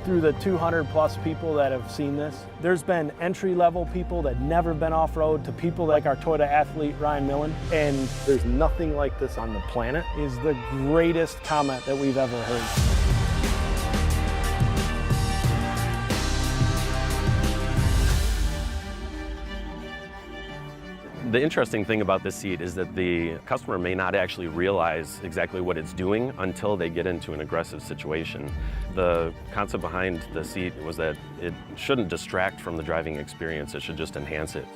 through the 200 plus people that have seen this. There's been entry-level people that never been off-road to people like our Toyota athlete, Ryan Millen. And there's nothing like this on the planet is the greatest comment that we've ever heard. The interesting thing about this seat is that the customer may not actually realize exactly what it's doing until they get into an aggressive situation. The concept behind the seat was that it shouldn't distract from the driving experience, it should just enhance it.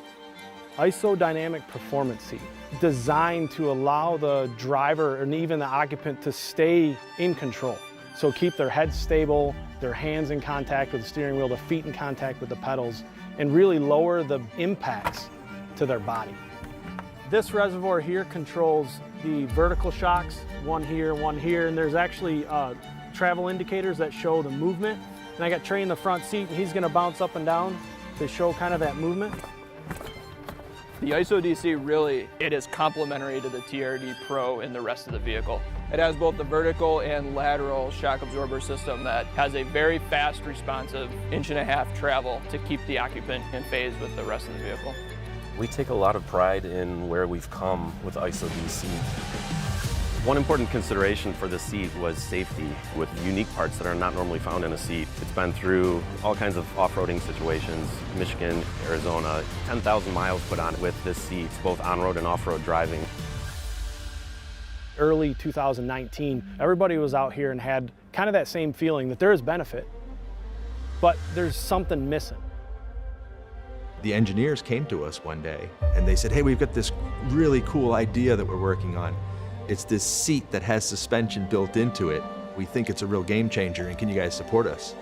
IsoDynamic Performance Seat, designed to allow the driver and even the occupant to stay in control. So keep their head stable, their hands in contact with the steering wheel, the feet in contact with the pedals, and really lower the impacts to their body. This reservoir here controls the vertical shocks, one here, and there's actually travel indicators that show the movement. And I got Trey in the front seat, and he's gonna bounce up and down to show kind of that movement. The IsoDC really, it is complementary to the TRD Pro in the rest of the vehicle. It has both the vertical and lateral shock absorber system that has a very fast, responsive 1.5-inch travel to keep the occupant in phase with the rest of the vehicle. We take a lot of pride in where we've come with IsoDC. One important consideration for the seat was safety with unique parts that are not normally found in a seat. It's been through all kinds of off-roading situations, Michigan, Arizona, 10,000 miles put on it with this seat, both on-road and off-road driving. Early 2019, everybody was out here and had kind of that same feeling that there is benefit, but there's something missing. The engineers came to us one day and they said, hey, we've got this really cool idea that we're working on. It's this seat that has suspension built into it. We think it's a real game changer, and can you guys support us?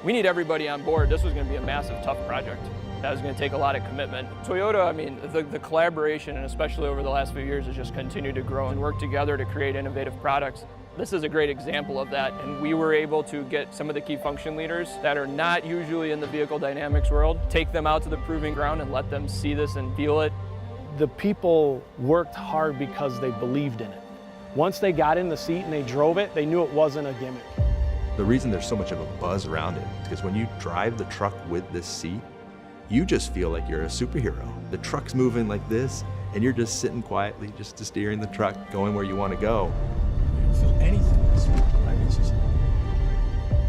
We need everybody on board. This was going to be a massive, tough project. That was going to take a lot of commitment. Toyota, I mean, the collaboration, and especially over the last few years, has just continued to grow and work together to create innovative products. This is a great example of that, and we were able to get some of the key function leaders that are not usually in the vehicle dynamics world, take them out to the proving ground and let them see this and feel it. The people worked hard because they believed in it. Once they got in the seat and they drove it, they knew it wasn't a gimmick. The reason there's so much of a buzz around it is because when you drive the truck with this seat, you just feel like you're a superhero. The truck's moving like this, and you're just sitting quietly, just steering the truck, going where you want to go. Feel anything this way. I mean, it's just...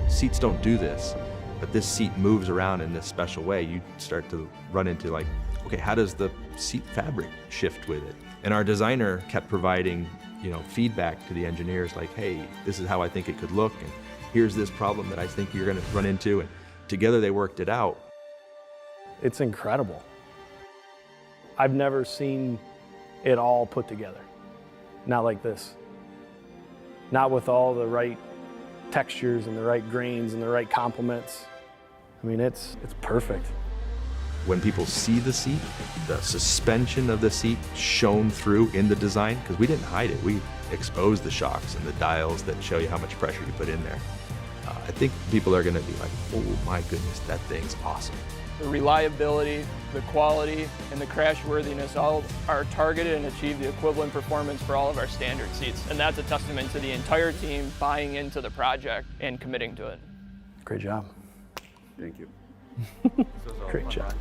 Seats don't do this, but this seat moves around in this special way. You start to run into like, okay, how does the seat fabric shift with it? And our designer kept providing, feedback to the engineers like, hey, this is how I think it could look, and here's this problem that I think you're gonna run into, and together they worked it out. It's incredible. I've never seen it all put together. Not like this. Not with all the right textures and the right grains and the right complements. I mean, it's perfect. When people see the seat, the suspension of the seat shone through in the design, because we didn't hide it. We exposed the shocks and the dials that show you how much pressure you put in there. I think people are gonna be like, oh my goodness, that thing's awesome. The reliability, the quality, and the crash worthiness all are targeted and achieve the equivalent performance for all of our standard seats. And that's a testament to the entire team buying into the project and committing to it. Great job. Thank you. Great job.